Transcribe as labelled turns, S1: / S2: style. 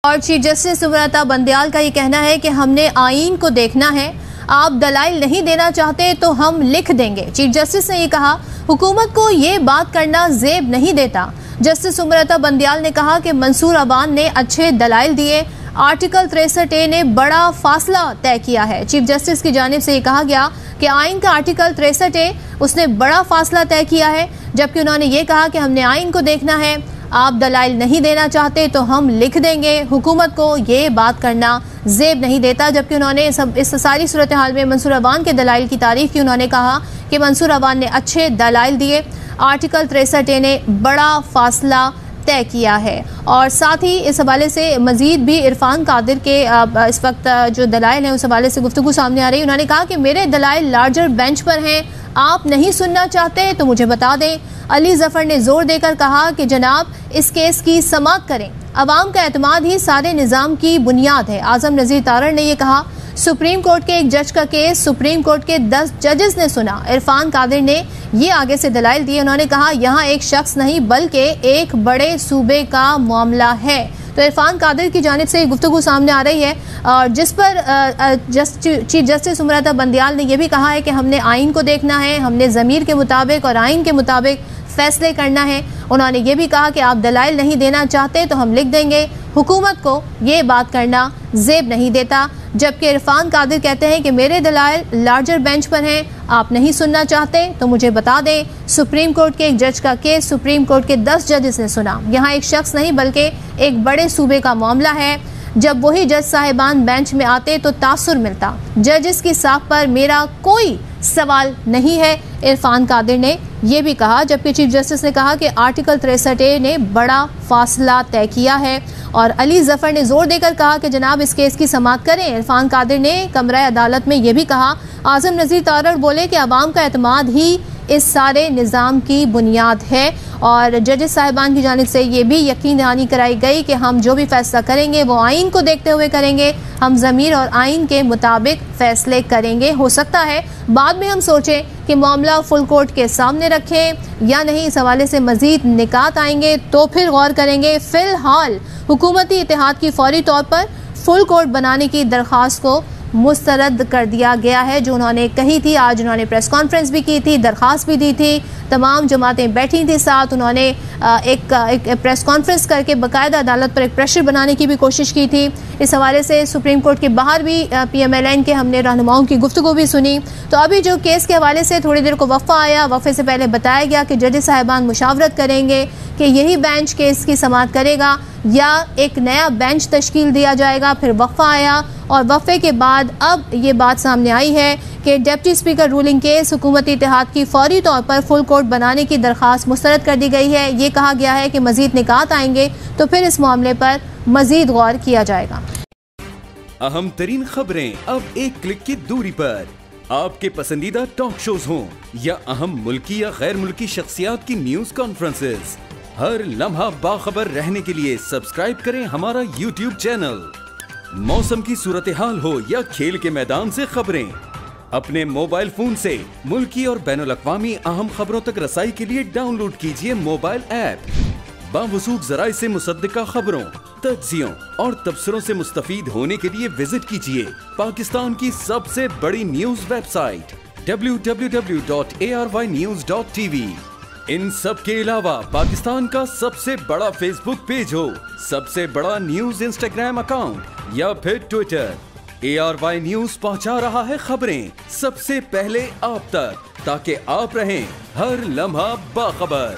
S1: और chief justice Subrata Bandial का ये कहना है कि हमने आईन को देखना है, आप दलाइल नहीं देना चाहते तो हम लिख देंगे। चीफ जस्टिस ने ये कहा, हुकूमत को ये बात करना जेब नहीं देता। जस्टिस सुब्रता बंदयाल ने कहा कि मंसूर अवान ने अच्छे दलाइल दिए, आर्टिकल 63A ने बड़ा फासला तय किया है। चीफ जस्टिस की जानिब से ये कहा गया कि आइन का आर्टिकल 63A उसने बड़ा फासला तय किया है, जबकि उन्होंने ये कहा कि हमने आइन को देखना है, आप दलाइल नहीं देना चाहते तो हम लिख देंगे, हुकूमत को ये बात करना जेब नहीं देता। जबकि उन्होंने इस सारी सूरत हाल में मंसूर अवान के दलाइल की तारीफ की। उन्होंने कहा कि मंसूर अवान ने अच्छे दलाइल दिए, आर्टिकल 63A ने बड़ा फासला तय किया है। और साथ ही इस हवाले से मजीद भी इरफान कादिर के इस वक्त जो दलाइल हैं उस हवाले से गुफ्तगू सामने आ रही है। उन्होंने कहा कि मेरे दलाइल लार्जर बेंच पर हैं, आप नहीं सुनना चाहते तो मुझे बता दें। अली जफर ने जोर देकर कहा कि जनाब इस केस की समाअत करें, अवाम का एतमाद ही सारे निज़ाम की बुनियाद है। आजम नज़ीर तारड़ ने यह कहा, सुप्रीम कोर्ट के एक जज का केस सुप्रीम कोर्ट के 10 जजेस ने सुना। इरफान कादिर ने ये आगे से दलाइल दिए। उन्होंने कहा यहाँ एक शख्स नहीं बल्कि एक बड़े सूबे का मामला है। तो इरफान कादिर की जानिब से गुफ्तगू सामने आ रही है, और जिस पर चीफ जस्टिस सुब्रता बंदयाल ने यह भी कहा है कि हमने आइन को देखना है, हमने ज़मीर के मुताबिक और आइन के मुताबिक फैसले करना है। उन्होंने ये भी कहा कि आप दलाइल नहीं देना चाहते तो हम लिख देंगे, हुकूमत को ये बात करना जेब नहीं देता। जबकि इरफान कादिर कहते हैं कि मेरे दलाइल लार्जर बेंच पर हैं, आप नहीं सुनना चाहते तो मुझे बता दें। सुप्रीम कोर्ट के एक जज का केस सुप्रीम कोर्ट के 10 जजेस ने सुना। यहाँ एक शख्स नहीं बल्कि एक बड़े सूबे का मामला है। जब वही जज साहिबान बेंच में आते तो तासुर मिलता। जजेस की साख पर मेरा कोई सवाल नहीं है, इरफान कादिर ने यह भी कहा। जबकि चीफ जस्टिस ने कहा कि आर्टिकल 63A ने बड़ा फासला तय किया है। और अली जफर ने जोर देकर कहा कि जनाब इस केस की समाअत करें। इरफान कादिर ने कमरा अदालत में यह भी कहा। आजम नज़ीर तारड़ बोले कि अवाम का एतमाद ही इस सारे निज़ाम की बुनियाद है। और जजेस साहिबान की जानिब से ये भी यकीन दहानी कराई गई कि हम जो भी फैसला करेंगे वो आइन को देखते हुए करेंगे, हम ज़मीर और आइन के मुताबिक फैसले करेंगे। हो सकता है बाद में हम सोचें कि मामला फुल कोर्ट के सामने रखें या नहीं, इस हवाले से मजीद निकात आएंगे तो फिर गौर करेंगे। फ़िलहाल हुकूमती इत्तेहाद की फौरी तौर पर फुल कोर्ट बनाने की दरख्वास्त को मुस्तरद कर दिया गया है, जो उन्होंने कही थी। आज उन्होंने प्रेस कॉन्फ्रेंस भी की थी, दरख्वास्त भी दी थी, तमाम जमातें बैठी थी साथ। उन्होंने एक प्रेस कॉन्फ्रेंस करके बाकायदा अदालत पर एक प्रेशर बनाने की भी कोशिश की थी। इस हवाले से सुप्रीम कोर्ट के बाहर भी PMLN के हमने रहनुमाओं की गुफ्तगू भी सुनी। तो अभी जो केस के हवाले से थोड़ी देर को वफ़ा आया, वफ़े से पहले बताया गया कि जजेस साहिबान मुशावरत करेंगे कि यही बेंच केस की समाअत करेगा या एक नया बेंच तश्कील दिया जाएगा। फिर वफ़ा आया और वफ़े के बाद अब ये बात सामने आई है कि डिप्टी स्पीकर रूलिंग केस हुकूमती इत्तेहाद की फौरी तौर पर फुल कोर्ट बनाने की दरख्वास्त मुस्तरद कर दी गई है। ये कहा गया है कि मजीद निकात आएंगे तो फिर इस मामले पर मजीद गौर किया जाएगा।
S2: अहम तरीन खबरें अब एक क्लिक की दूरी पर, आपके पसंदीदा टॉक शोज हों या अहम मुल्की या गैर मुल्की शख्सियात की न्यूज कॉन्फ्रेंसेस, हर लम्हा बाखबर रहने के लिए सब्सक्राइब करें हमारा YouTube चैनल। मौसम की सूरत हाल हो या खेल के मैदान से खबरें, अपने मोबाइल फोन से मुल्की और बैनुल अक़वामी अहम खबरों तक रसाई के लिए डाउनलोड कीजिए मोबाइल ऐप। बावसूख ज़राए से मुसद्दिका खबरों, तज्ज़ियों और तबसरों से मुस्तफ़ीद होने के लिए विजिट कीजिए पाकिस्तान की सबसे बड़ी न्यूज वेबसाइट www.arYnews.tv। इन सब के अलावा पाकिस्तान का सबसे बड़ा फेसबुक पेज हो, सबसे बड़ा न्यूज इंस्टाग्राम अकाउंट या फिर ट्विटर, ARY न्यूज पहुंचा रहा है खबरें सबसे पहले आप तक, ताकि आप रहें हर लम्हा बाखबर।